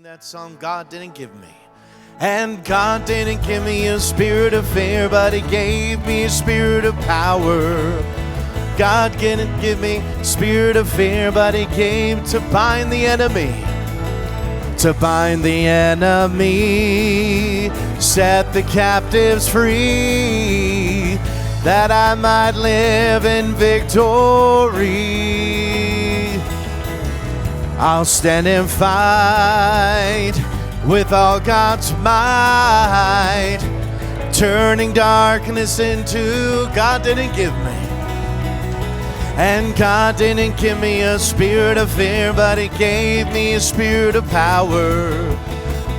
Sing that song, God didn't give me. And God didn't give me a spirit of fear, but He gave me a spirit of power. God didn't give me a spirit of fear, but He came to bind the enemy. To bind the enemy, set the captives free, that I might live in victory. I'll stand and fight with all God's might, turning darkness into God didn't give me. And God didn't give me a spirit of fear, but He gave me a spirit of power.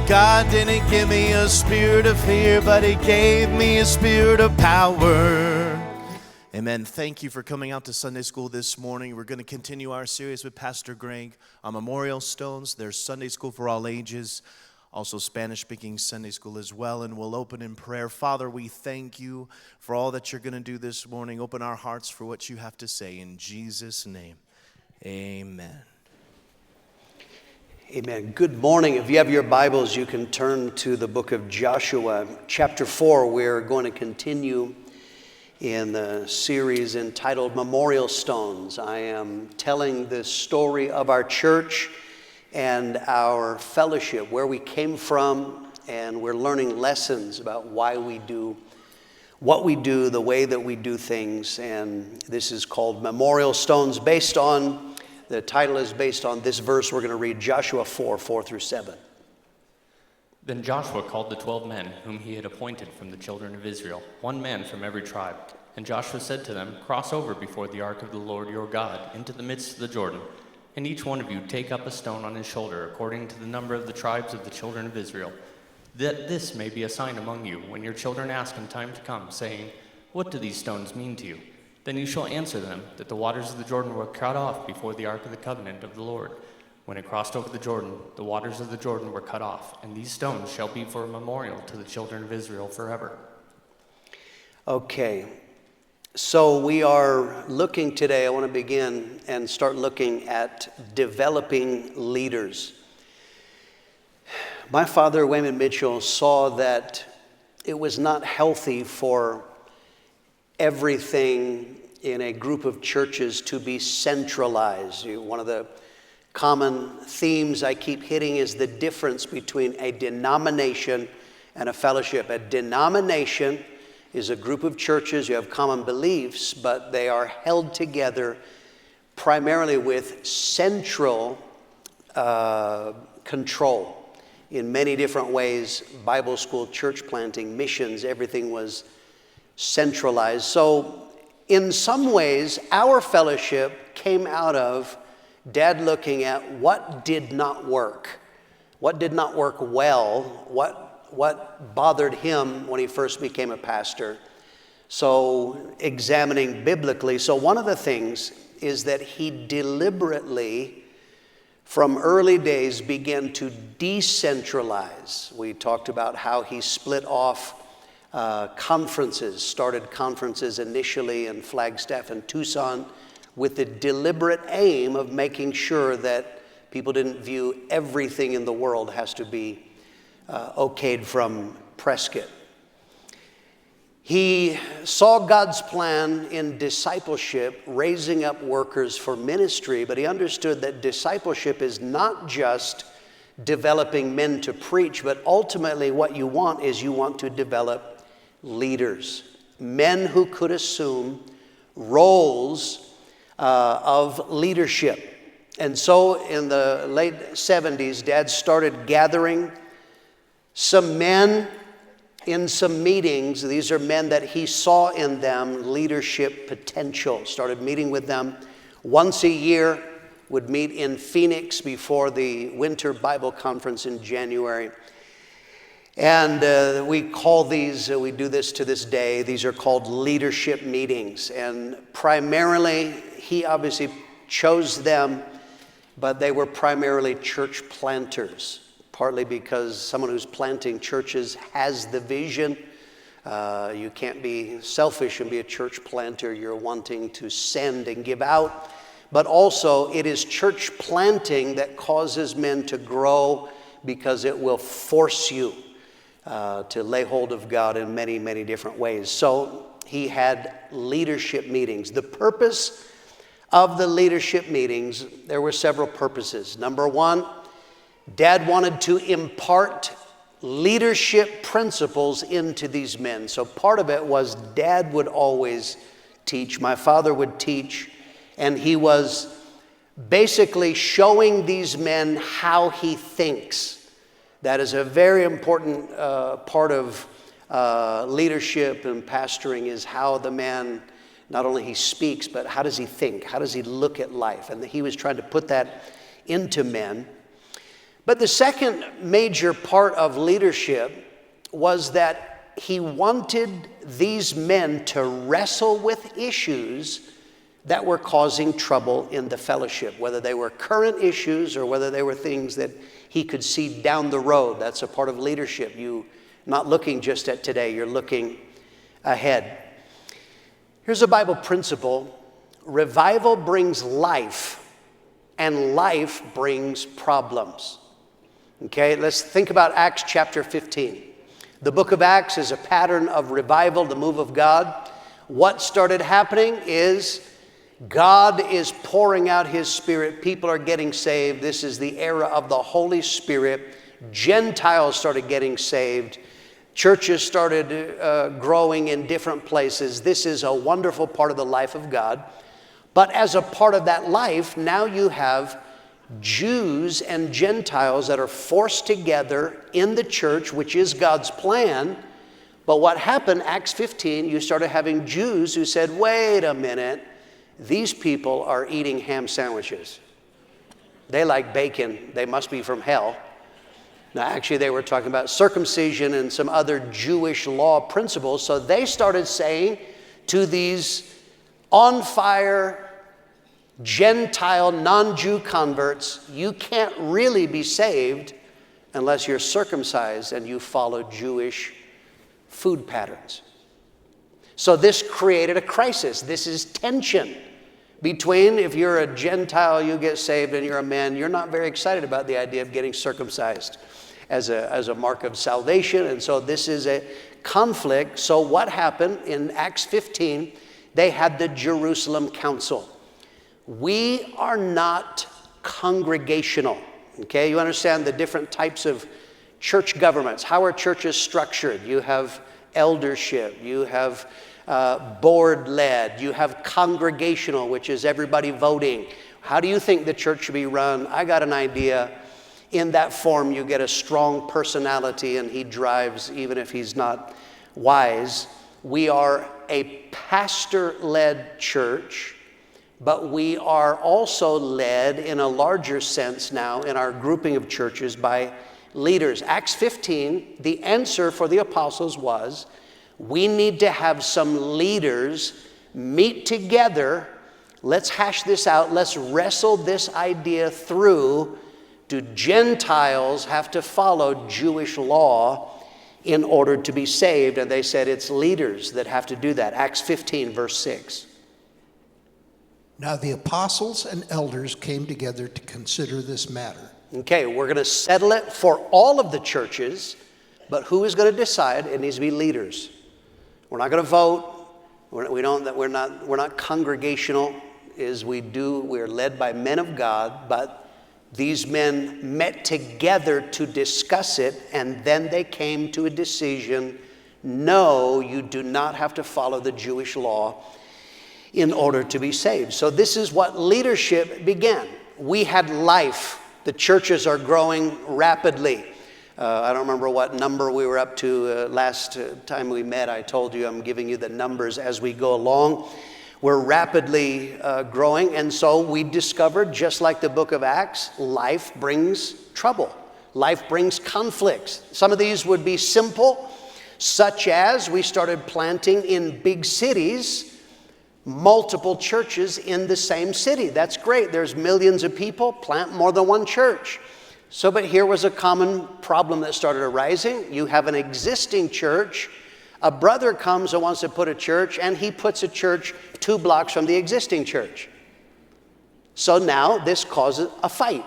God didn't give me a spirit of fear, but He gave me a spirit of power. Amen. Thank you for coming out to Sunday school this morning. We're going to continue our series with Pastor Greg on memorial stones. There's Sunday school for all ages, also Spanish-speaking Sunday school as well. And we'll open in prayer. Father, we thank you for all that you're going to do this morning. Open our hearts for what you have to say. In Jesus' name, amen. Amen. Good morning. If you have your Bibles, you can turn to the book of Joshua, chapter 4. We're going to continue in the series entitled Memorial Stones. I am telling the story of our church and our fellowship, where we came from, and we're learning lessons about why we do what we do, the way that we do things. And this is called Memorial Stones, the title is based on this verse we're going to read, Joshua 4:4-7. Then Joshua called the 12 men whom he had appointed from the children of Israel, one man from every tribe. And Joshua said to them, "Cross over before the ark of the Lord your God into the midst of the Jordan, and each one of you take up a stone on his shoulder according to the number of the tribes of the children of Israel, that this may be a sign among you when your children ask in time to come, saying, 'What do these stones mean to you?' Then you shall answer them that the waters of the Jordan were cut off before the ark of the covenant of the Lord. When it crossed over the Jordan, the waters of the Jordan were cut off, and these stones shall be for a memorial to the children of Israel forever." Okay, so we are looking today, I want to begin and start looking at developing leaders. My father, Wayman Mitchell, saw that it was not healthy for everything in a group of churches to be centralized. One of the common themes I keep hitting is the difference between a denomination and a fellowship. A denomination is a group of churches, you have common beliefs, but they are held together primarily with central control. In many different ways, Bible school, church planting, missions, everything was centralized. So in some ways, our fellowship came out of Dad looking at what did not work well, what bothered him when he first became a pastor. So examining biblically. So one of the things is that he deliberately, from early days, began to decentralize. We talked about how he split off conferences, started conferences initially in Flagstaff and Tucson, with the deliberate aim of making sure that people didn't view everything in the world has to be okayed from Prescott. He saw God's plan in discipleship, raising up workers for ministry, but he understood that discipleship is not just developing men to preach, but ultimately what you want is you want to develop leaders, men who could assume roles of leadership. And so in the late 70s, Dad started gathering some men in some meetings. These are men that he saw in them leadership potential. Started meeting with them once a year, would meet in Phoenix before the Winter Bible Conference in January. And we call these, we do this to this day, these are called leadership meetings. And primarily, he obviously chose them, but they were primarily church planters, partly because someone who's planting churches has the vision. You can't be selfish and be a church planter. You're wanting to send and give out. But also, it is church planting that causes men to grow because it will force you to lay hold of God in many, many different ways. So he had leadership meetings. The purpose of the leadership meetings, there were several purposes. Number one, Dad wanted to impart leadership principles into these men. So part of it was Dad would always teach, my father would teach, and he was basically showing these men how he thinks. That is a very important part of leadership and pastoring, is how the man, not only he speaks, but how does he think? How does he look at life? And he was trying to put that into men. But the second major part of leadership was that he wanted these men to wrestle with issues that were causing trouble in the fellowship, whether they were current issues or whether they were things that he could see down the road. That's a part of leadership. You're not looking just at today, you're looking ahead. Here's a Bible principle: revival brings life, and life brings problems. Okay, let's think about Acts chapter 15. The book of Acts is a pattern of revival, the move of God. What started happening is God is pouring out his Spirit. People are getting saved. This is the era of the Holy Spirit. Gentiles started getting saved. Churches started growing in different places. This is a wonderful part of the life of God. But as a part of that life, now you have Jews and Gentiles that are forced together in the church, which is God's plan. But what happened, Acts 15, you started having Jews who said, wait a minute, these people are eating ham sandwiches. They like bacon. They must be from hell. Now, actually, they were talking about circumcision and some other Jewish law principles. So they started saying to these on fire Gentile, non-Jew converts, you can't really be saved unless you're circumcised and you follow Jewish food patterns. So this created a crisis. This is tension between, if you're a Gentile, you get saved, and you're a man, you're not very excited about the idea of getting circumcised as a mark of salvation. And so this is a conflict. So what happened in Acts 15, they had the Jerusalem Council. We are not congregational. Okay, you understand the different types of church governments. How are churches structured? You have eldership, you have board-led, you have congregational, which is everybody voting. How do you think the church should be run? I got an idea. In that form, you get a strong personality, and he drives even if he's not wise. We are a pastor-led church, but we are also led in a larger sense now in our grouping of churches by leaders. Acts 15, the answer for the apostles was, we need to have some leaders meet together. Let's hash this out. Let's wrestle this idea through. Do Gentiles have to follow Jewish law in order to be saved? And they said it's leaders that have to do that. Acts 15, verse 6. Now the apostles and elders came together to consider this matter. Okay, we're going to settle it for all of the churches, but who is going to decide? It needs to be leaders. We're not going to vote. We're not congregational. We're led by men of God, but these men met together to discuss it, and then they came to a decision. No, you do not have to follow the Jewish law in order to be saved. So this is what leadership began. We had life. The churches are growing rapidly. I don't remember what number we were up to last time we met. I told you I'm giving you the numbers as we go along. We're rapidly growing, and so we discovered, just like the book of Acts, life brings trouble. Life brings conflicts. Some of these would be simple, such as we started planting in big cities, multiple churches in the same city. That's great. There's millions of people, plant more than one church. So, but here was a common problem that started arising. You have an existing church. A brother comes and wants to put a church, and he puts a church 2 blocks from the existing church. So now this causes a fight.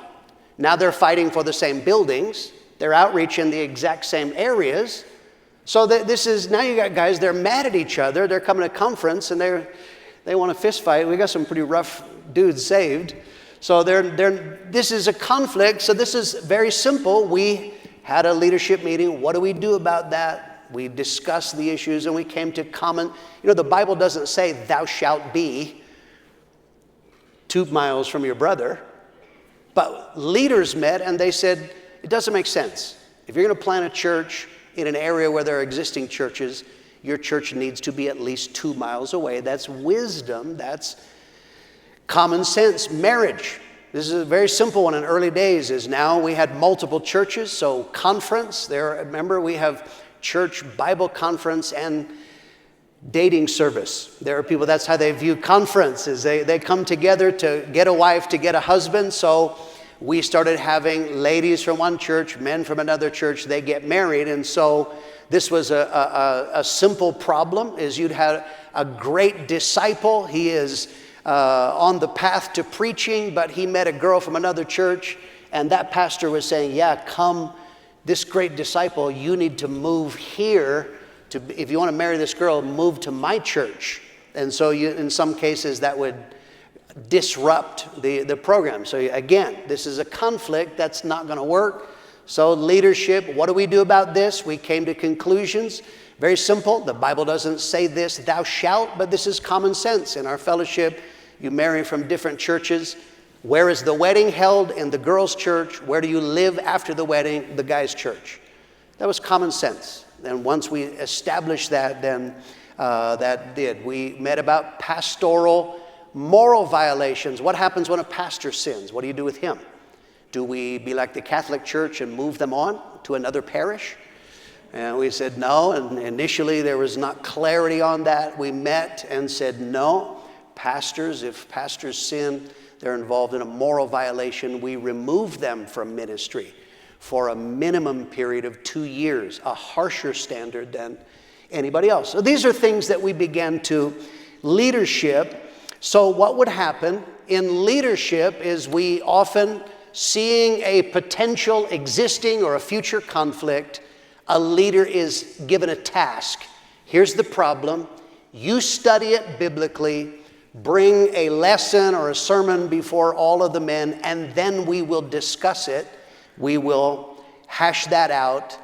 Now they're fighting for the same buildings, their outreach in the exact same areas. So that this is, now you got guys, they're mad at each other. They're coming to conference and they want to fist fight. We got some pretty rough dudes saved. So this is a conflict. So this is very simple. We had a leadership meeting. What do we do about that? We discussed the issues and we came to common, the Bible doesn't say thou shalt be 2 miles from your brother. But leaders met and they said, it doesn't make sense. If you're going to plant a church in an area where there are existing churches, your church needs to be at least 2 miles away. That's wisdom. That's common sense. Marriage. This is a very simple one in early days. Is now we had multiple churches, so conference. Remember, we have church Bible conference and dating service. There are people, that's how they view conferences. They come together to get a wife, to get a husband. So we started having ladies from one church, men from another church, they get married. And so this was a simple problem, is you'd have a great disciple. He is on the path to preaching, but he met a girl from another church, and that pastor was saying, yeah, come, this great disciple, you need to move here. If you want to marry this girl, move to my church. And so in some cases that would disrupt the program. So again, this is a conflict that's not going to work. So leadership, what do we do about this? We came to conclusions. Very simple. The Bible doesn't say this, thou shalt, but this is common sense. In our fellowship, you marry from different churches. Where is the wedding held? In the girls' church. Where do you live after the wedding? The guys' church. That was common sense. And once we established that, then that did. We met about pastoral moral violations. What happens when a pastor sins? What do you do with him? Do we be like the Catholic Church and move them on to another parish? And we said no, and initially there was not clarity on that. We met and said no, pastors, if pastors sin, they're involved in a moral violation, we remove them from ministry for a minimum period of 2 years, a harsher standard than anybody else. So these are things that we began to leadership. So what would happen in leadership is we often, seeing a potential existing or a future conflict, a leader is given a task. Here's the problem. You study it biblically, bring a lesson or a sermon before all of the men, and then we will discuss it. We will hash that out.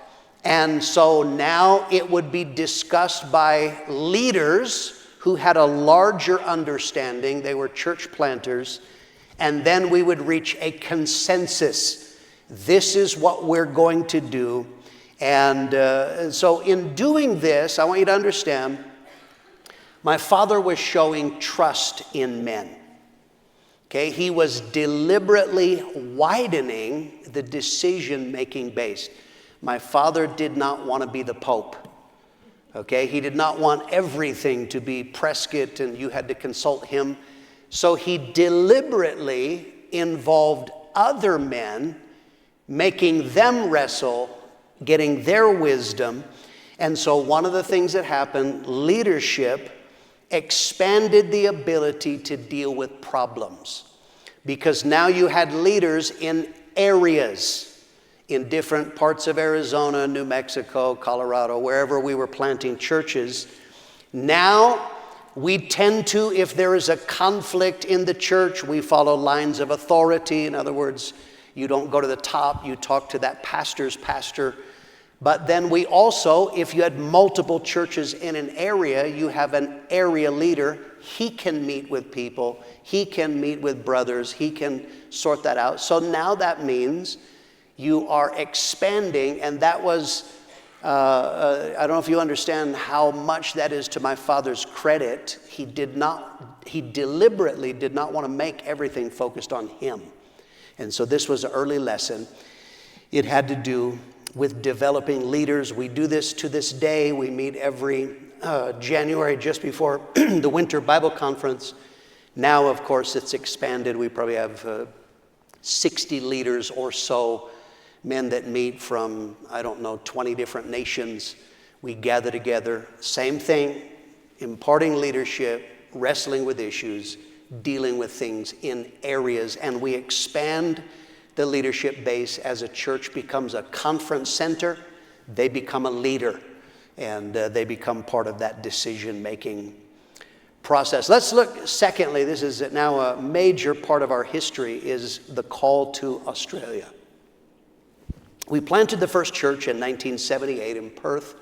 And so now it would be discussed by leaders who had a larger understanding. They were church planters. And then we would reach a consensus. This is what we're going to do. And so in doing this, I want you to understand, my father was showing trust in men. Okay, he was deliberately widening the decision-making base. My father did not want to be the Pope. Okay, he did not want everything to be Prescott and you had to consult him. So he deliberately involved other men, making them wrestle, getting their wisdom. And so one of the things that happened, leadership expanded the ability to deal with problems. Because now you had leaders in areas, in different parts of Arizona, New Mexico, Colorado, wherever we were planting churches. Now we tend to, if there is a conflict in the church, we follow lines of authority. In other words, you don't go to the top, you talk to that pastor's pastor. But then we also, if you had multiple churches in an area, you have an area leader. He can meet with people. He can meet with brothers. He can sort that out. So now that means you are expanding, and that was, I don't know if you understand how much that is to my father's credit. He deliberately did not want to make everything focused on him. And so this was an early lesson. It had to do with developing leaders. We do this to this day. We meet every January just before the Winter Bible Conference. Now, of course, it's expanded. We probably have 60 leaders or so, men that meet from, 20 different nations. We gather together. Same thing, imparting leadership, wrestling with issues, dealing with things in areas. And we expand the leadership base. As a church becomes a conference center, they become a leader, and they become part of that decision-making process. Let's look, secondly, this is now a major part of our history, is the call to Australia. We planted the first church in 1978 in Perth,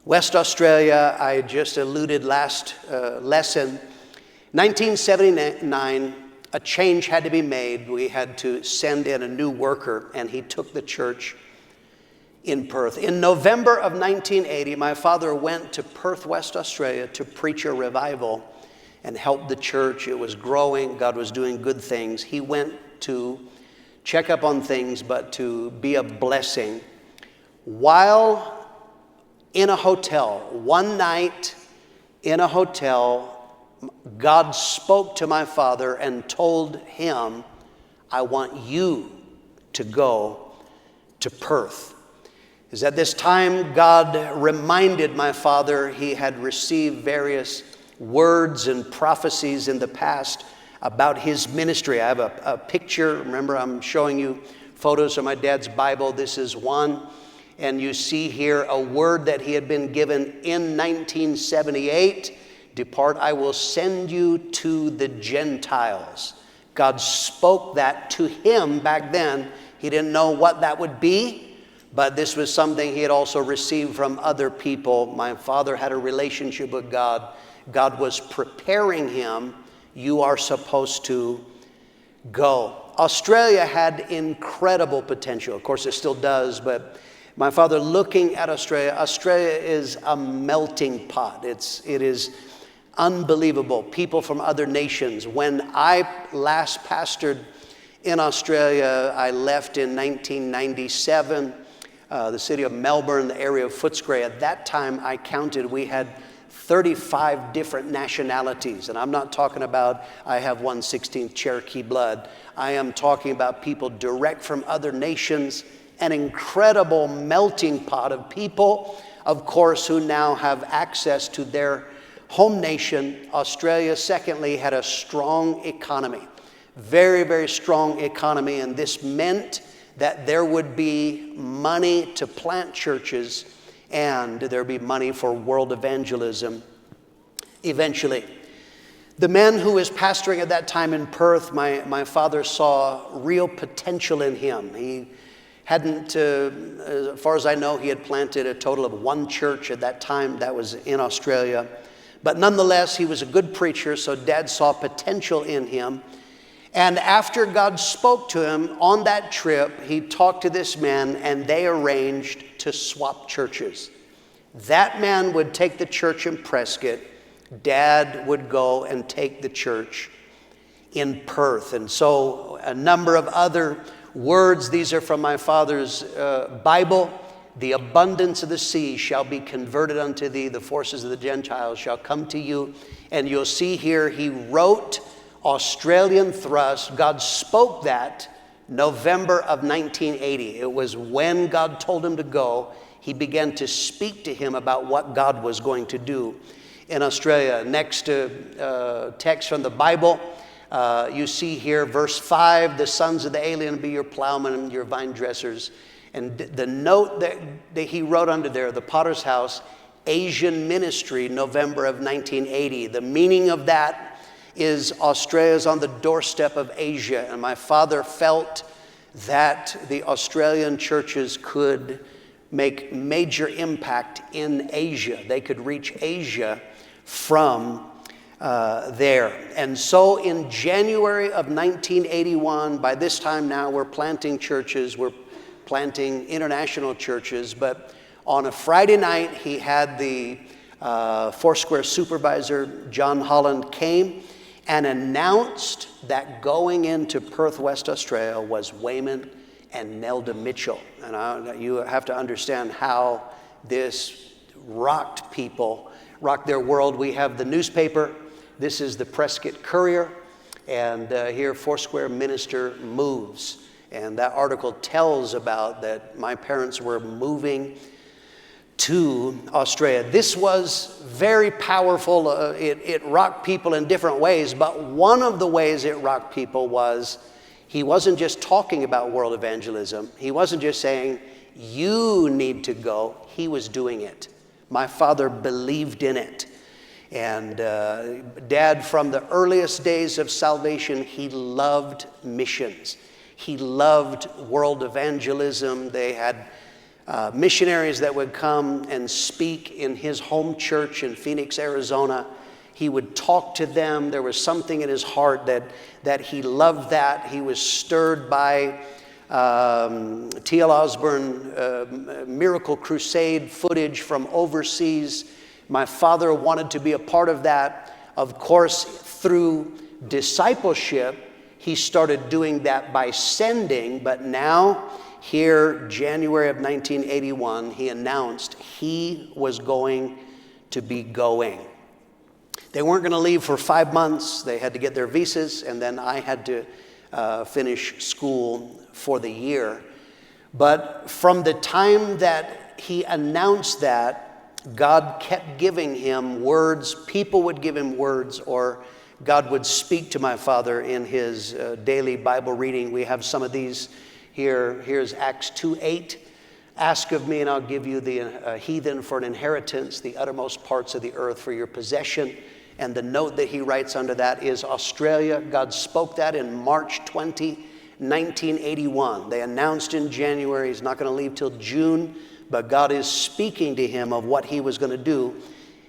West Australia. I just alluded last lesson. 1979, a change had to be made. We had to send in a new worker, and he took the church in Perth. In November of 1980, my father went to Perth, West Australia to preach a revival and help the church. It was growing. God was doing good things. He went to check up on things, but to be a blessing. While in a hotel, one night in a hotel, God spoke to my father and told him, I want you to go to Perth. Because at this time, God reminded my father he had received various words and prophecies in the past about his ministry. I have a picture. Remember, I'm showing you photos of my dad's Bible. This is one. And you see here a word that he had been given in 1978. Depart, I will send you to the Gentiles. God spoke that to him back then. He didn't know what that would be, but this was something he had also received from other people. My father had a relationship with God. God was preparing him. You are supposed to go. Australia had incredible potential. Of course, it still does, but my father looking at Australia, Australia is a melting pot. It is unbelievable. People from other nations. When I last pastored in Australia, I left in 1997, the city of Melbourne, the area of Footscray. At that time, I counted, we had 35 different nationalities. And I'm not talking about I have 1/16 Cherokee blood. I am talking about people direct from other nations, an incredible melting pot of people, of course, who now have access to their home nation. Australia, secondly, had a strong economy, very, very strong economy, and this meant that there would be money to plant churches and there would be money for world evangelism eventually. The man who was pastoring at that time in Perth, my father saw real potential in him. He hadn't, as far as I know, he had planted a total of one church at that time. That was in Australia. But nonetheless, he was a good preacher, so Dad saw potential in him. And after God spoke to him on that trip, he talked to this man, and they arranged to swap churches. That man would take the church in Prescott. Dad would go and take the church in Perth. And so a number of other words, these are from my father's Bible. The abundance of the sea shall be converted unto thee. The forces of the Gentiles shall come to you. And you'll see here, he wrote Australian Thrust. God spoke that November of 1980. It was when God told him to go. He began to speak to him about what God was going to do in Australia. Next text from the Bible, you see here, verse 5, the sons of the alien be your plowmen and your vine dressers. And the note that he wrote under there, the Potter's House, Asian Ministry, November of 1980. The meaning of that is Australia's on the doorstep of Asia. And my father felt that the Australian churches could make major impact in Asia. They could reach Asia from there. And so in January of 1981, by this time now we're planting churches, we're planting international churches, but on a Friday night, he had the Foursquare supervisor, John Holland, came and announced that going into Perth, West Australia was Wayman and Nelda Mitchell. And you have to understand how this rocked people, rocked their world. We have the newspaper. This is the Prescott Courier. And here, Foursquare minister moves. And that article tells about that my parents were moving to Australia. This was very powerful. It rocked people in different ways, but one of the ways it rocked people was He wasn't just talking about world evangelism. He wasn't just saying, you need to go. He was doing it. My father believed in it. And Dad, from the earliest days of salvation, he loved missions. He loved world evangelism. They had missionaries that would come and speak in his home church in Phoenix, Arizona. He would talk to them. There was something in his heart that he loved that. He was stirred by T.L. Osborne Miracle Crusade footage from overseas. My father wanted to be a part of that. Of course, through discipleship, he started doing that by sending, but now, here, January of 1981, he announced he was going to be going. They weren't going to leave for 5 months. They had to get their visas, and then I had to finish school for the year. But from the time that he announced that, God kept giving him words. People would give him words, or God would speak to my father in his daily Bible reading. We have some of these here. Here's Acts 2:8. Ask of me, and I'll give you the heathen for an inheritance, the uttermost parts of the earth for your possession. And the note that he writes under that is Australia. God spoke that in March 20, 1981. They announced in January he's not going to leave till June, but God is speaking to him of what he was going to do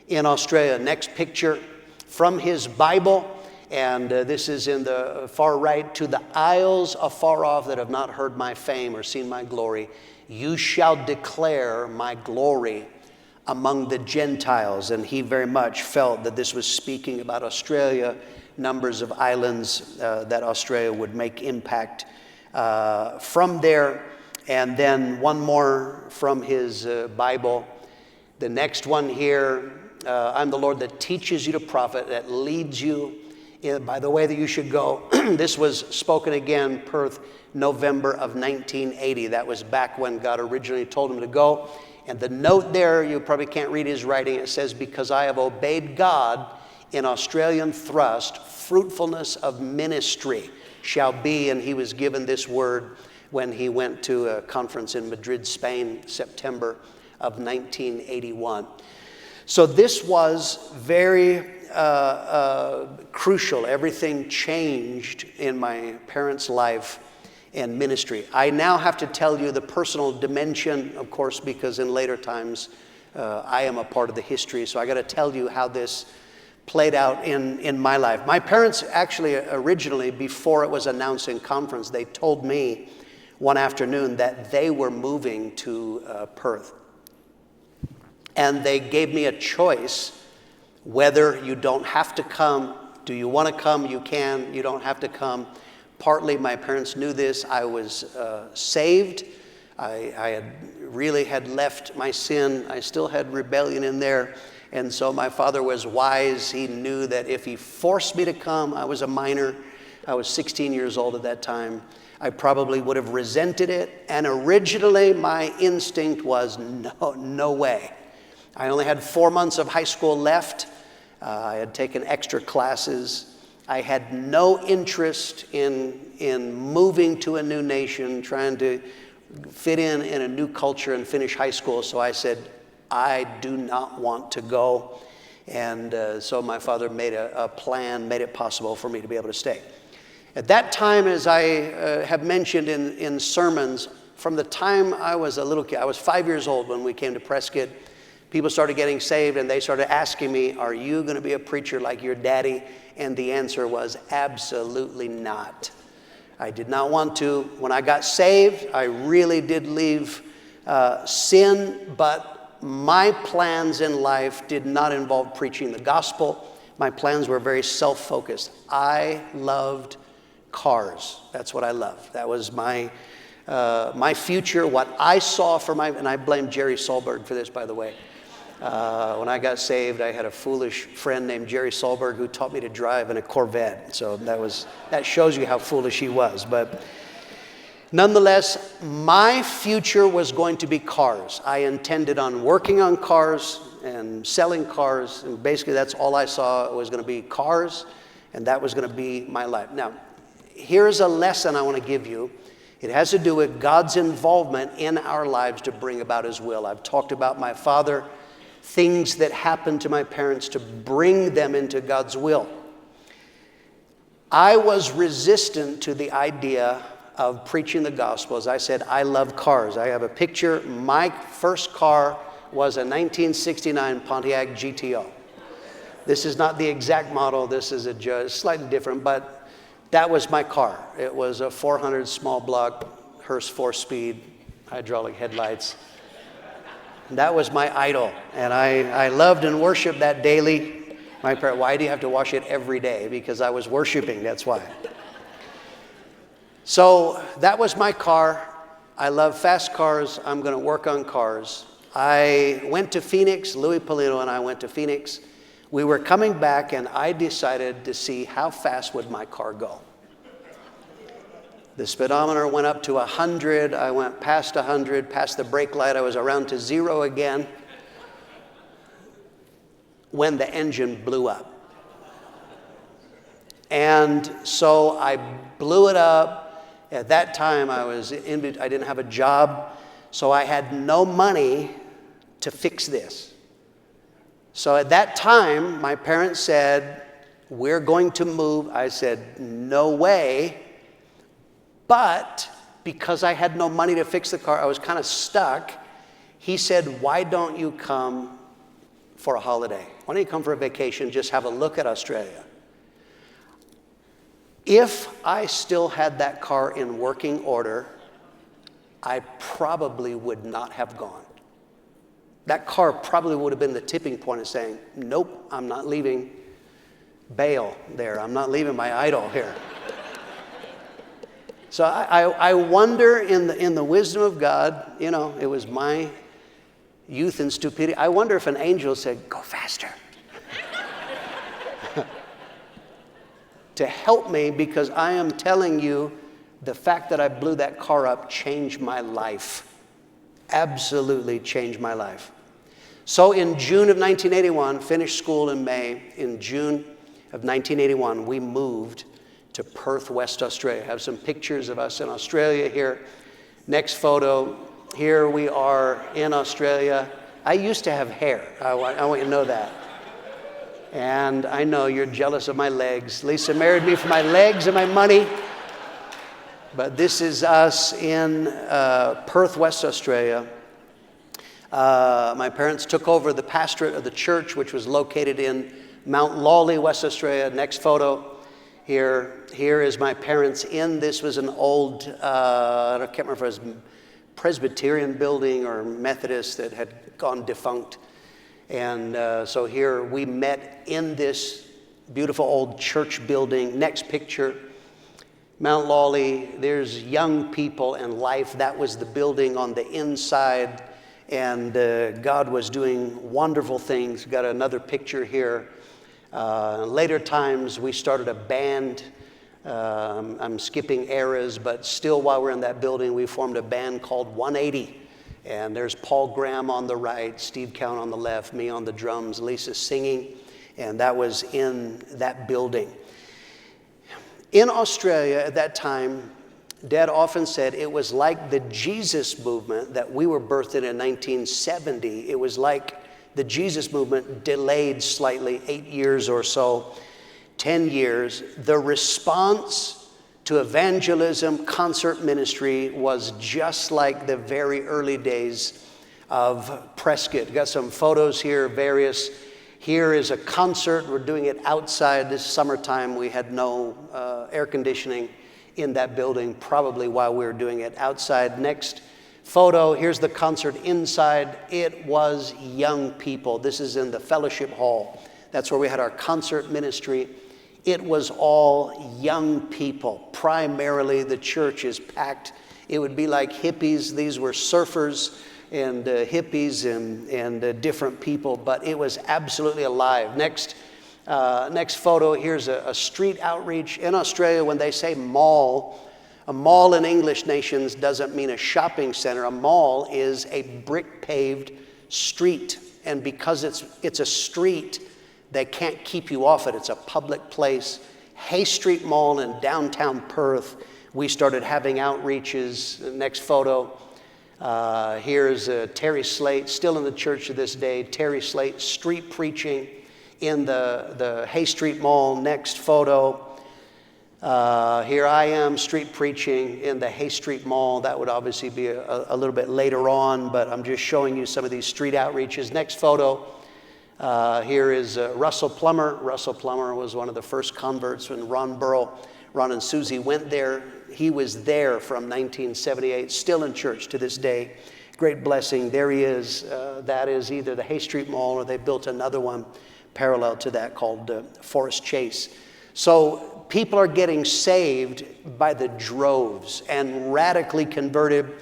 in Australia. Next picture from his Bible, and this is in the far right. To the isles afar off that have not heard my fame or seen my glory, you shall declare my glory among the Gentiles. And he very much felt that this was speaking about Australia, numbers of islands that Australia would make impact from there. And then one more from his Bible. The next one here, I'm the Lord that teaches you to prophet, that leads you by the way that you should go. This was spoken again, Perth, November of 1980. That was back when God originally told him to go. And the note there, you probably can't read his writing. It says, because I have obeyed God in Australian thrust, fruitfulness of ministry shall be. And he was given this word when he went to a conference in Madrid, Spain, September of 1981. So this was very crucial. Everything changed in my parents' life and ministry. I now have to tell you the personal dimension, of course, because in later times I am a part of the history. So I got to tell you how this played out in my life. My parents actually originally, before it was announced in conference, they told me one afternoon that they were moving to Perth. And they gave me a choice whether you don't have to come. Do you want to come? You can. You don't have to come. Partly my parents knew this. I was saved. I had left my sin. I still had rebellion in there. And so my father was wise. He knew that if he forced me to come, I was a minor. I was 16 years old at that time. I probably would have resented it. And originally my instinct was no way. I only had 4 months of high school left. I had taken extra classes. I had no interest in moving to a new nation, trying to fit in a new culture and finish high school. So I said, I do not want to go. And so my father made a plan, made it possible for me to be able to stay. At that time, as I have mentioned in sermons, from the time I was a little kid, I was 5 years old when we came to Prescott. People started getting saved, and they started asking me, are you going to be a preacher like your daddy? And the answer was absolutely not. I did not want to. When I got saved, I really did leave sin, but my plans in life did not involve preaching the gospel. My plans were very self-focused. I loved cars. That's what I loved. That was my future, what I saw for and I blame Jerry Solberg for this, by the way. When I got saved, I had a foolish friend named Jerry Solberg who taught me to drive in a Corvette. So that shows you how foolish he was. But nonetheless, my future was going to be cars. I intended on working on cars and selling cars. And basically, that's all I saw was going to be cars. And that was going to be my life. Now, here's a lesson I want to give you. It has to do with God's involvement in our lives to bring about His will. I've talked about my father, things that happened to my parents to bring them into God's will. I was resistant to the idea of preaching the gospel. As I said, I love cars. I have a picture. My first car was a 1969 Pontiac GTO. This is not the exact model. This is slightly different, but that was my car. It was a 400 small block Hurst 4-speed, hydraulic headlights. That was my idol, and I loved and worshiped that daily. My parents, why do you have to wash it every day? Because I was worshiping, that's why. So that was my car. I love fast cars. I'm going to work on cars. I went to Phoenix. Louis Polino and I went to Phoenix. We were coming back, and I decided to see how fast would my car go. The speedometer went up to 100. I went past 100, past the brake light. I was around to 0 again when the engine blew up. And so I blew it up. At that time, I didn't have a job, so I had no money to fix this. So at that time, my parents said, we're going to move. I said, no way. But because I had no money to fix the car, I was kind of stuck. He said, why don't you come for a holiday? Why don't you come for a vacation, just have a look at Australia? If I still had that car in working order, I probably would not have gone. That car probably would have been the tipping point of saying, nope, I'm not leaving Baal there. I'm not leaving my idol here. So I wonder in the wisdom of God, you know, it was my youth and stupidity. I wonder if an angel said, go faster. To help me, because I am telling you, the fact that I blew that car up changed my life. Absolutely changed my life. So in June of 1981, finished school in May, in June of 1981, we moved to Perth, West Australia. I have some pictures of us in Australia here. Next photo, here we are in Australia. I used to have hair. I want you to know that. And I know you're jealous of my legs. Lisa married me for my legs and my money. But this is us in Perth, West Australia. My parents took over the pastorate of the church, which was located in Mount Lawley, West Australia. Next photo. Here is my parents in. This was an old, I can't remember if it was Presbyterian building or Methodist that had gone defunct. And so here we met in this beautiful old church building. Next picture, Mount Lawley. There's young people and life. That was the building on the inside. And God was doing wonderful things. Got another picture here. Later times, we started a band. I'm skipping eras, but still while we're in that building, we formed a band called 180. And there's Paul Graham on the right, Steve Count on the left, me on the drums, Lisa singing, and that was in that building. In Australia at that time, Dad often said it was like the Jesus movement that we were birthed in 1970. It was like the Jesus movement delayed slightly 8 years or so, 10 years. The response to evangelism, concert ministry was just like the very early days of Prescott. Got some photos here, various. Here is a concert. We're doing it outside. This summertime. We had no air conditioning in that building, probably while we were doing it outside. Next photo, here's the concert inside. It was young people. This is in the fellowship hall. That's where we had our concert ministry. It was all young people. Primarily, the church is packed. It would be like hippies. These were surfers and hippies and different people, but it was absolutely alive. Next photo, here's a street outreach. In Australia, when they say mall, a mall in English nations doesn't mean a shopping center. A mall is a brick-paved street, and because it's a street, they can't keep you off it. It's a public place. Hay Street Mall in downtown Perth. We started having outreaches. Next photo. Here's Terry Slate, still in the church to this day. Terry Slate, street preaching in the Hay Street Mall. Next photo. Here I am, street preaching in the Hay Street Mall. That would obviously be a little bit later on, but I'm just showing you some of these street outreaches. Next photo. Here is Russell Plummer. Russell Plummer was one of the first converts when Ron and Susie went there. He was there from 1978, still in church to this day. Great blessing. There he is. That is either the Hay Street Mall, or they built another one parallel to that called Forest Chase. So people are getting saved by the droves and radically converted.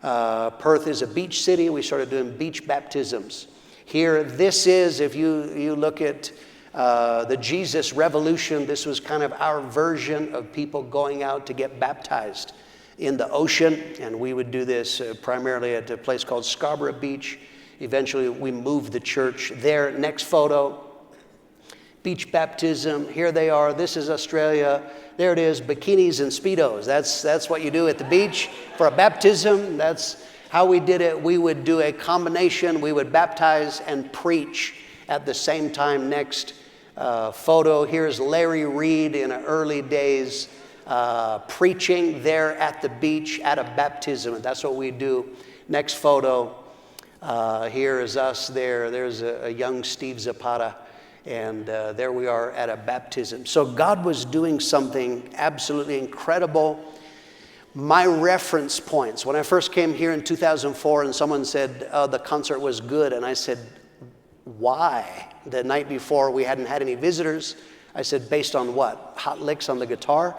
Perth is a beach city. We started doing beach baptisms. Here, this is, if you look at the Jesus Revolution, this was kind of our version of people going out to get baptized in the ocean. And we would do this primarily at a place called Scarborough Beach. Eventually, we moved the church there. Next photo. Beach baptism. Here they are. This is Australia. There it is. Bikinis and Speedos. That's what you do at the beach for a baptism. That's how we did it. We would do a combination. We would baptize and preach at the same time. Next photo. Here's Larry Reed in early days preaching there at the beach at a baptism. And that's what we do. Next photo. Here is us there. There's a young Steve Zapata. And there we are at a baptism. So God was doing something absolutely incredible. My reference points, when I first came here in 2004 and someone said, oh, the concert was good. And I said, why? The night before we hadn't had any visitors. I said, based on what? Hot licks on the guitar?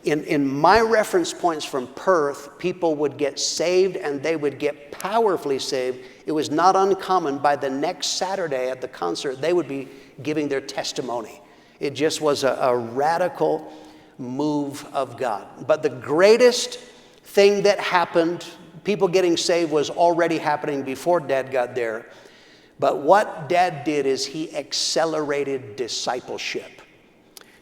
In my reference points from Perth, people would get saved and they would get powerfully saved. It was not uncommon by the next Saturday at the concert, they would be giving their testimony. It just was a radical move of God. But the greatest thing that happened, people getting saved, was already happening before Dad got there. But what Dad did is he accelerated discipleship.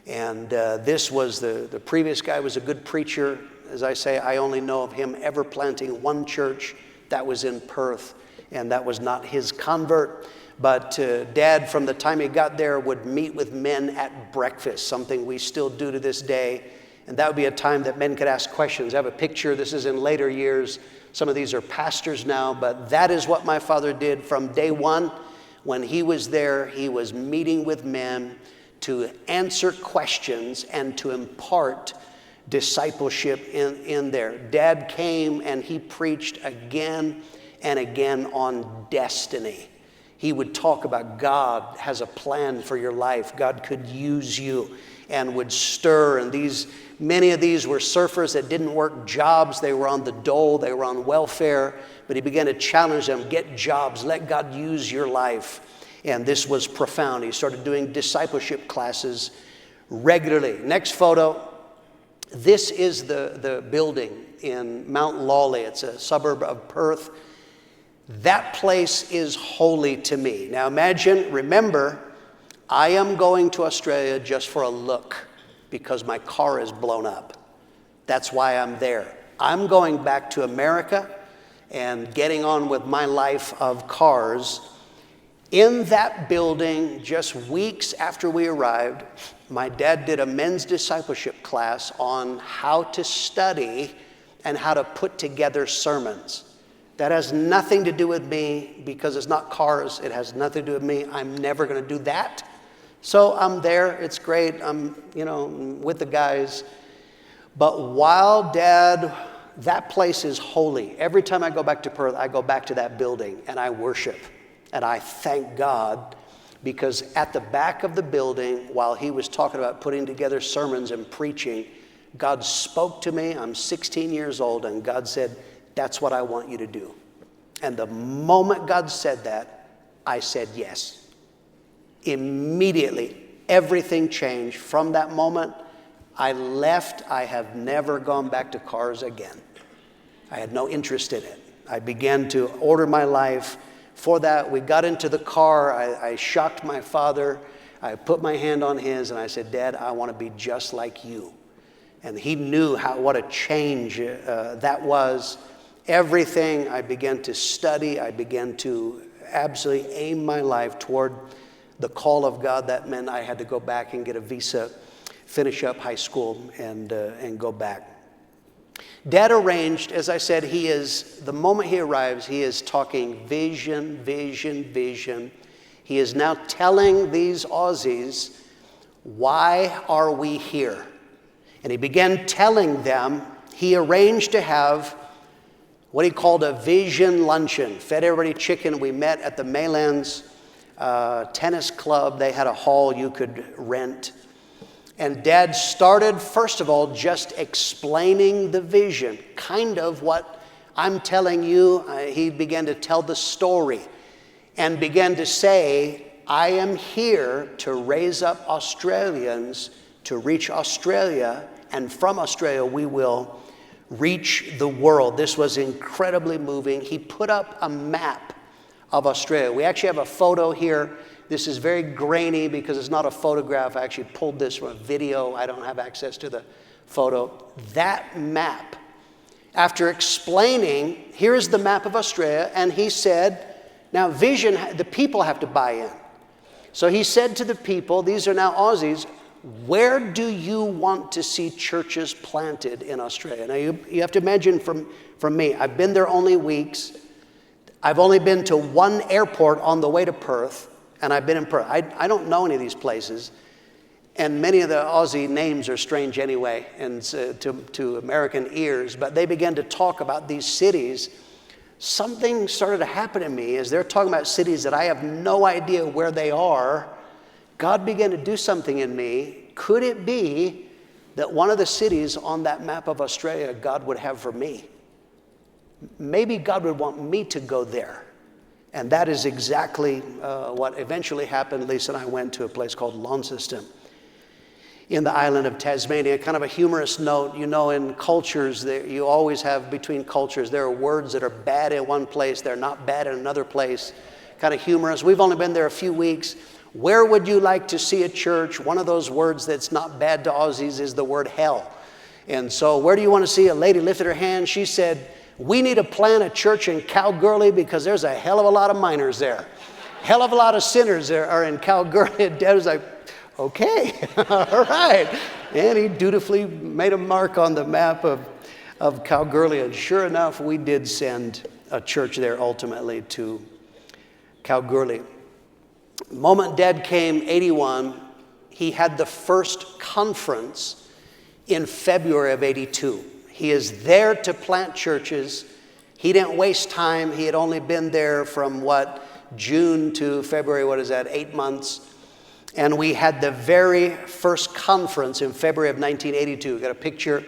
And this was the previous guy was a good preacher. As I say, I only know of him ever planting one church. That was in Perth, and that was not his convert. But Dad, from the time he got there, would meet with men at breakfast, something we still do to this day. And that would be a time that men could ask questions. I have a picture. This is in later years. Some of these are pastors now, but that is what my father did from day one. When he was there, he was meeting with men to answer questions and to impart discipleship in there. Dad came and he preached again and again on destiny. He would talk about God has a plan for your life. God could use you, and would stir. And many of these were surfers that didn't work jobs. They were on the dole. They were on welfare. But he began to challenge them, get jobs. Let God use your life. And this was profound. He started doing discipleship classes regularly. Next photo. This is the building in Mount Lawley. It's a suburb of Perth. That place is holy to me. Now remember, I am going to Australia just for a look because my car is blown up. That's why I'm there. I'm going back to America and getting on with my life of cars. In that building, just weeks after we arrived, my dad did a men's discipleship class on how to study and how to put together sermons. That has nothing to do with me because it's not cars. It has nothing to do with me. I'm never going to do that. So I'm there. It's great. I'm, with the guys. But while Dad, that place is holy. Every time I go back to Perth, I go back to that building and I worship. And I thank God because at the back of the building, while he was talking about putting together sermons and preaching, God spoke to me. I'm 16 years old, and God said, that's what I want you to do. And the moment God said that, I said yes. Immediately, everything changed. From that moment, I left. I have never gone back to cars again. I had no interest in it. I began to order my life. For that, we got into the car. I shocked my father. I put my hand on his and I said, Dad, I want to be just like you. And he knew what a change that was. Everything, I began to study. I began to absolutely aim my life toward the call of God. That meant I had to go back and get a visa, finish up high school, and go back. Dad arranged, as I said, the moment he arrives, he is talking vision, vision, vision. He is now telling these Aussies, why are we here? And he began telling them, he arranged to have what he called a vision luncheon. Fed everybody chicken. We met at the Maylands tennis club. They had a hall you could rent. And Dad started, first of all, just explaining the vision, kind of what I'm telling you. He began to tell the story and began to say, I am here to raise up Australians to reach Australia, and from Australia we will reach the world. This was incredibly moving. He put up a map of Australia. We actually have a photo here. This is very grainy because it's not a photograph. I actually pulled this from a video. I don't have access to the photo. That map, after explaining, here's the map of Australia, and he said, now vision, the people have to buy in. So he said to the people, these are now Aussies, where do you want to see churches planted in Australia? Now you have to imagine from me, I've been there only weeks. I've only been to one airport on the way to Perth, and I've been in Perth. I don't know any of these places, and many of the Aussie names are strange anyway, and to American ears, but they began to talk about these cities. Something started to happen to me as they're talking about cities that I have no idea where they are. God began to do something in me. Could it be that one of the cities on that map of Australia God would have for me? Maybe God would want me to go there. And that is exactly what eventually happened. Lisa and I went to a place called Launceston in the island of Tasmania. Kind of a humorous note, you know, in cultures, you always have between cultures, there are words that are bad in one place, they're not bad in another place. Kind of humorous. We've only been there a few weeks. Where would you like to see a church? One of those words that's not bad to Aussies is the word hell. And so where do you want to see? A lady lifted her hand. She said, we need to plant a church in Kalgoorlie because there's a hell of a lot of miners there. Hell of a lot of sinners there are in Kalgoorlie. And Dad was like, okay, all right. And he dutifully made a mark on the map of Kalgoorlie. And sure enough, we did send a church there ultimately to Kalgoorlie. The moment Dad came, 81, he had the first conference in February of 82. He is there to plant churches. He didn't waste time. He had only been there from June to February, 8 months. And we had the very first conference in February of 1982. Got a picture.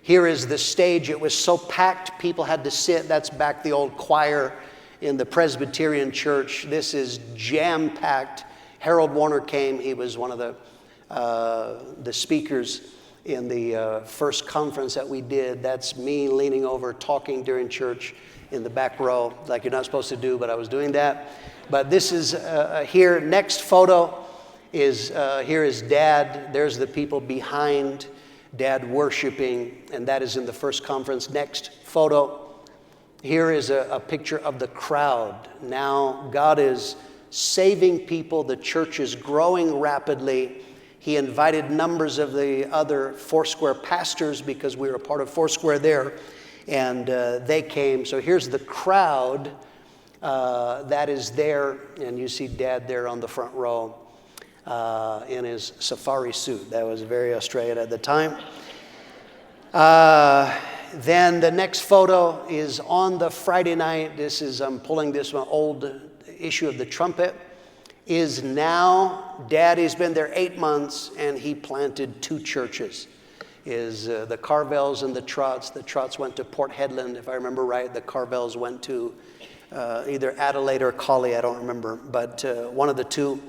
Here is the stage. It was so packed, people had to sit. That's back the old choir in the Presbyterian church. This is jam-packed. Harold Warner came. He was one of the speakers in the first conference that we did. That's me leaning over, talking during church in the back row, like you're not supposed to do, but I was doing that. But this is here. Next photo is, here is Dad. There's the people behind Dad worshiping, and that is in the first conference. Next photo. Here is a picture of the crowd. Now God is saving people. The church is growing rapidly. He invited numbers of the other Foursquare pastors because we were a part of Foursquare there, and they came. So here's the crowd that is there, and you see Dad there on the front row in his safari suit. That was very Australian at the time. Then the next photo is on the Friday night. I'm pulling this one, old issue of the Trumpet. Is now, Daddy's been there 8 months, and he planted 2 churches. The Carvels and the Trotts. The Trotts went to Port Hedland, if I remember right. The Carvels went to either Adelaide or Collie, I don't remember, but one of the two.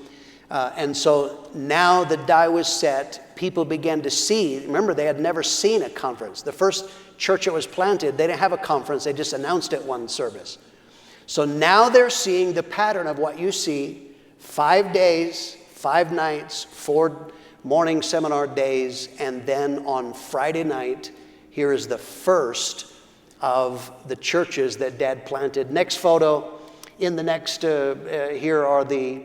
And so now the die was set. People began to see. Remember, they had never seen a conference. The first church that was planted, they didn't have a conference. They just announced it one service. So now they're seeing the pattern of what you see. 5 days, 5 nights, 4 morning seminar days, and then on Friday night, here is the first of the churches that Dad planted. Next photo. In the next, here are the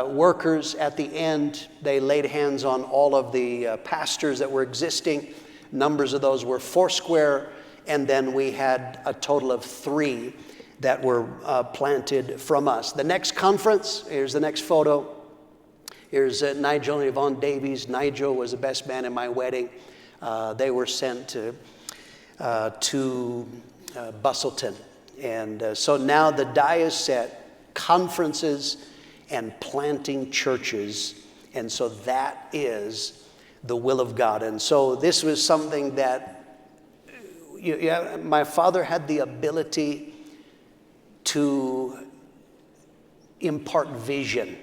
workers at the end. They laid hands on all of the pastors that were existing. Numbers of those were foursquare, and then we had a total of 3 that were planted from us. The next conference, here's the next photo. Here's Nigel and Yvonne Davies. Nigel was the best man in my wedding. They were sent to Bustleton. And so now the die is set, conferences and planting churches. And so that is the will of God. And so this was something that my father had the ability to impart vision.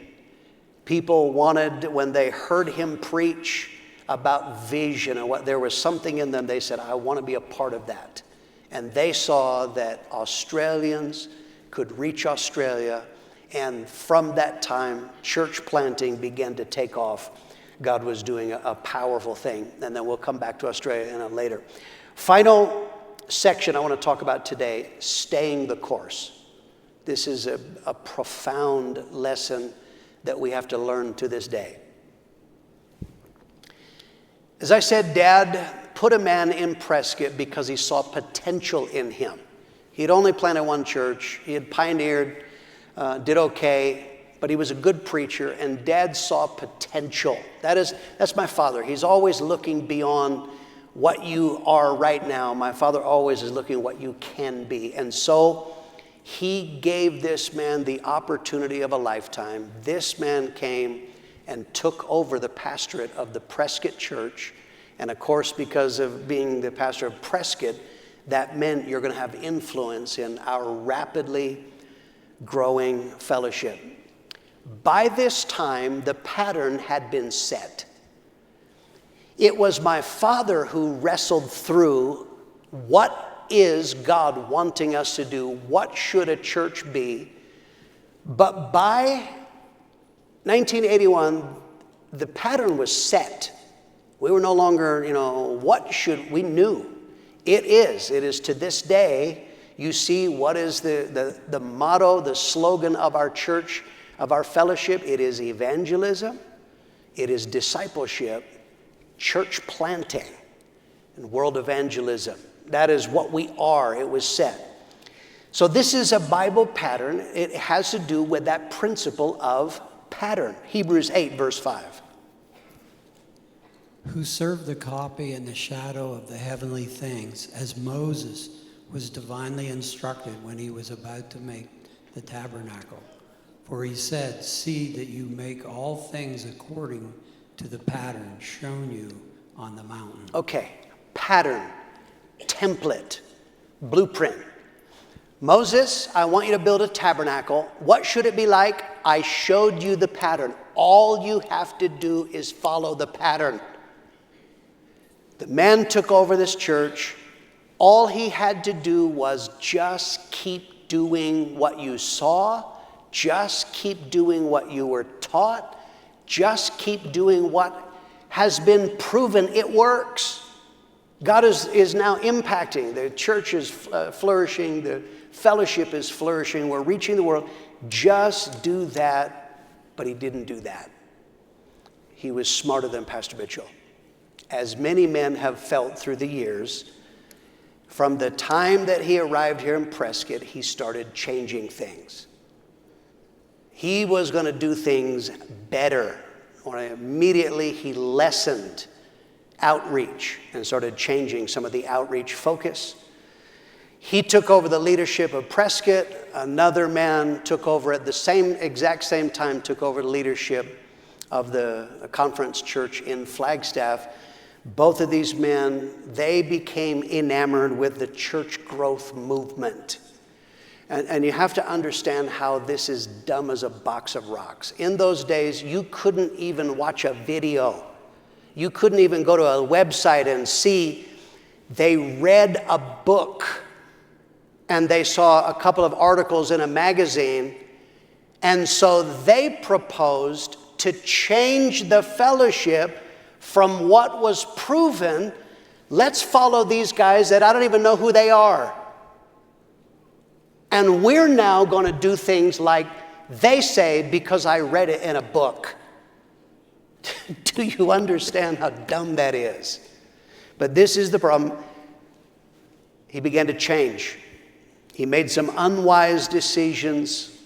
People wanted, when they heard him preach about vision and what there was something in them, they said, I want to be a part of that. And they saw that Australians could reach Australia, and from that time, church planting began to take off. God was doing a powerful thing, and then we'll come back to Australia later. Final section I want to talk about today, staying the course. This is a profound lesson that we have to learn to this day. As I said, Dad put a man in Prescott because he saw potential in him. He had only planted one church. He had pioneered, did okay, but he was a good preacher, and Dad saw potential. That's my father. He's always looking beyond what you are right now. My father always is looking at what you can be. And so he gave this man the opportunity of a lifetime. This man came and took over the pastorate of the Prescott Church. And of course, because of being the pastor of Prescott, that meant you're going to have influence in our rapidly growing fellowship. By this time, the pattern had been set. It was my father who wrestled through, what is God wanting us to do? What should a church be? But by 1981, the pattern was set. We were no longer, we knew. It is to this day, you see what is the motto, the slogan of our church, of our fellowship. It is evangelism, it is discipleship, church planting, and world evangelism. That is what we are. It was set. So this is a Bible pattern. It has to do with that principle of pattern. Hebrews 8, verse 5. Who served the copy in the shadow of the heavenly things, as Moses was divinely instructed when he was about to make the tabernacle. For he said, see that you make all things according to the pattern shown you on the mountain. Okay, pattern, template, blueprint. Moses, I want you to build a tabernacle. What should it be like? I showed you the pattern. All you have to do is follow the pattern. The man took over this church. All he had to do was just keep doing what you saw. Just keep doing what you were taught. Just keep doing what has been proven. It works. God is now impacting. The church is flourishing. The fellowship is flourishing. We're reaching the world. Just do that. But he didn't do that. He was smarter than Pastor Mitchell. As many men have felt through the years, from the time that he arrived here in Prescott, he started changing things. He was going to do things better. Immediately, he lessened outreach and started changing some of the outreach focus. He took over the leadership of Prescott. Another man took over at the exact same time, took over the leadership of the conference church in Flagstaff. Both of these men, they became enamored with the church growth movement. And you have to understand how this is dumb as a box of rocks. In those days, you couldn't even watch a video. You couldn't even go to a website and see. They read a book and they saw a couple of articles in a magazine. And so they proposed to change the fellowship from what was proven. Let's follow these guys that I don't even know who they are. And we're now going to do things like they say because I read it in a book. Do you understand how dumb that is? But this is the problem. He began to change. He made some unwise decisions,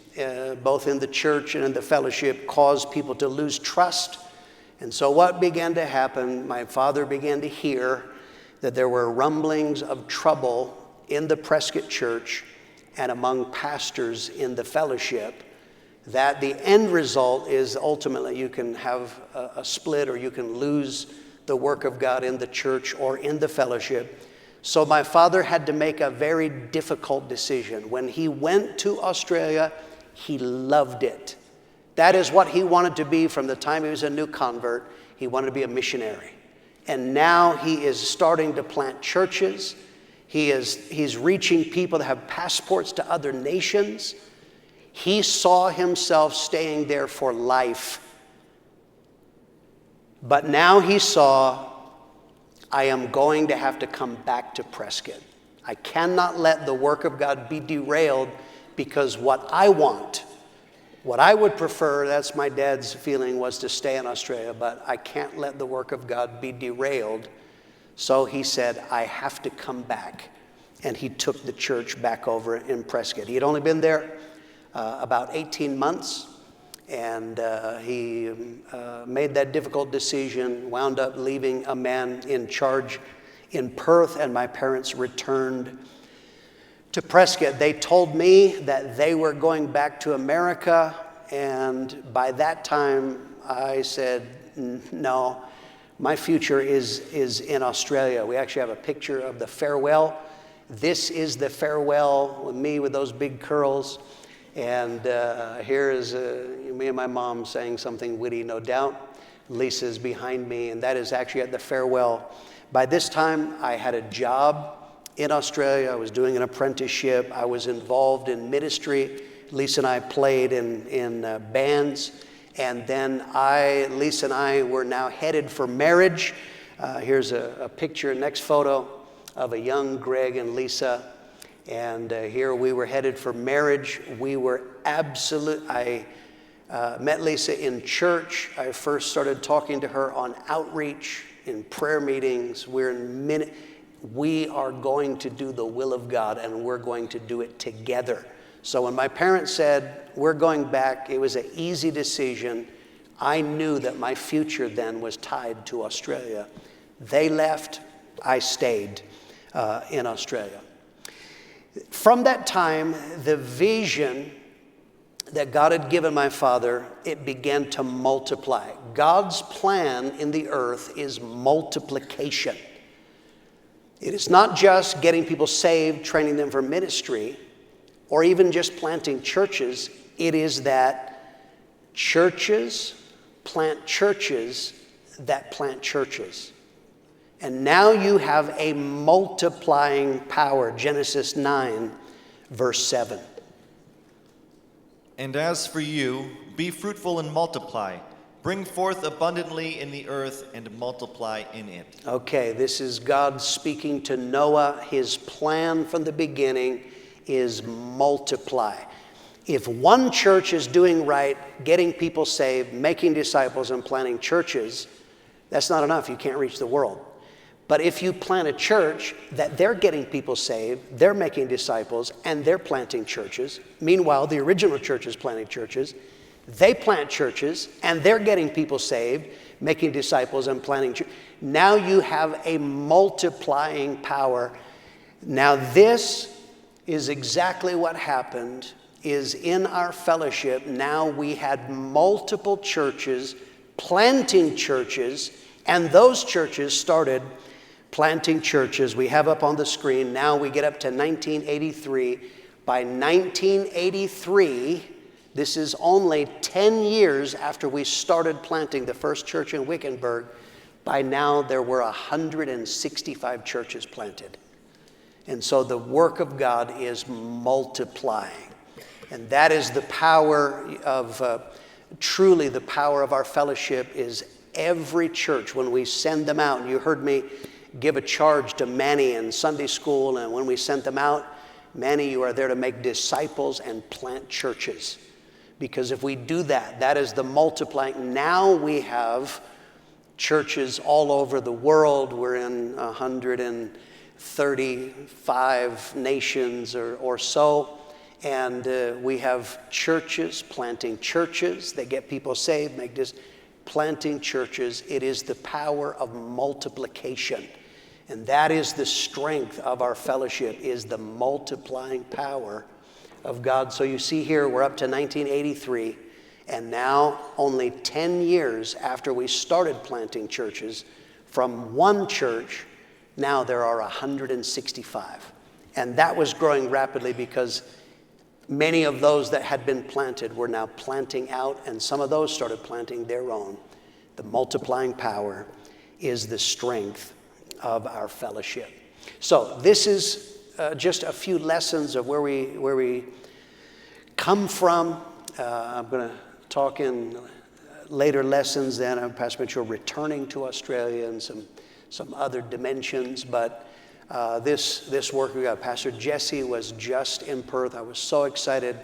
both in the church and in the fellowship, caused people to lose trust. And so what began to happen, my father began to hear that there were rumblings of trouble in the Prescott Church and among pastors in the fellowship, that the end result is ultimately you can have a split, or you can lose the work of God in the church or in the fellowship. So my father had to make a very difficult decision. When he went to Australia, he loved it. That is what he wanted to be from the time he was a new convert. He wanted to be a missionary. And now he is starting to plant churches. He's reaching people that have passports to other nations. He saw himself staying there for life. But now he saw, I am going to have to come back to Prescott. I cannot let the work of God be derailed because what I want, what I would prefer, that's my dad's feeling, was to stay in Australia, but I can't let the work of God be derailed. So he said, I have to come back. And he took the church back over in Prescott. He had only been there about 18 months, and he made that difficult decision, wound up leaving a man in charge in Perth, and my parents returned to Prescott. They told me that they were going back to America, and by that time I said, no, my future is in Australia. We actually have a picture of the farewell. This is the farewell with me with those big curls. And here is me and my mom saying something witty, no doubt. Lisa's behind me, and that is actually at the farewell. By this time, I had a job in Australia. I was doing an apprenticeship. I was involved in ministry. Lisa and I played in bands. And then Lisa and I were now headed for marriage. Here's a picture, next photo, of a young Greg and Lisa. And here we were headed for marriage. We were I met Lisa in church. I first started talking to her on outreach, in prayer meetings. We are going to do the will of God, and we're going to do it together. So when my parents said, we're going back, it was an easy decision. I knew that my future then was tied to Australia. They left, I stayed in Australia. From that time, the vision that God had given my father, it began to multiply. God's plan in the earth is multiplication. It is not just getting people saved, training them for ministry, or even just planting churches. It is that churches plant churches that plant churches. And now you have a multiplying power. Genesis 9, verse 7. And as for you, be fruitful and multiply. Bring forth abundantly in the earth and multiply in it. Okay, this is God speaking to Noah. His plan from the beginning is multiply. If one church is doing right, getting people saved, making disciples, and planting churches, that's not enough. You can't reach the world. But if you plant a church that they're getting people saved, they're making disciples, and they're planting churches, meanwhile, the original church is planting churches, they plant churches, and they're getting people saved, making disciples, and planting churches. Now you have a multiplying power. Now this is exactly what happened, is in our fellowship. Now we had multiple churches, planting churches, and those churches started planting churches. We have up on the screen, now we get up to 1983. By 1983, this is only 10 years after we started planting the first church in Wickenburg. By now, there were 165 churches planted. And so the work of God is multiplying. And that is the power of truly the power of our fellowship is every church, when we send them out. You heard me give a charge to Manny in Sunday school, and when we sent them out, Manny, you are there to make disciples and plant churches. Because if we do that, that is the multiplying. Now we have churches all over the world. We're in 135 nations or so. And we have churches planting churches. They get people saved, planting churches. It is the power of multiplication. And that is the strength of our fellowship, is the multiplying power of God. So you see here, we're up to 1983, and now only 10 years after we started planting churches, from one church, now there are 165. And that was growing rapidly because many of those that had been planted were now planting out, and some of those started planting their own. The multiplying power is the strength of our fellowship. So this is just a few lessons of where we come from. I'm going to talk in later lessons then. Pastor Mitchell returning to Australia and some other dimensions. But this work we got. Pastor Jesse was just in Perth. I was so excited.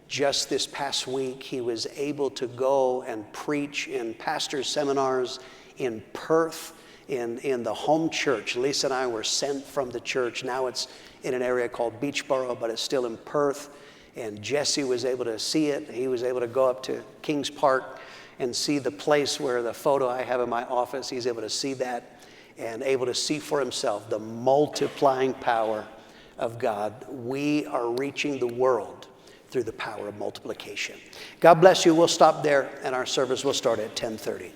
Just this past week, he was able to go and preach in pastor seminars in Perth. In the home church. Lisa and I were sent from the church. Now it's in an area called Beachboro, but it's still in Perth. And Jesse was able to see it. He was able to go up to Kings Park and see the place where the photo I have in my office, he's able to see that and able to see for himself the multiplying power of God. We are reaching the world through the power of multiplication. God bless you. We'll stop there, and our service will start at 10:30.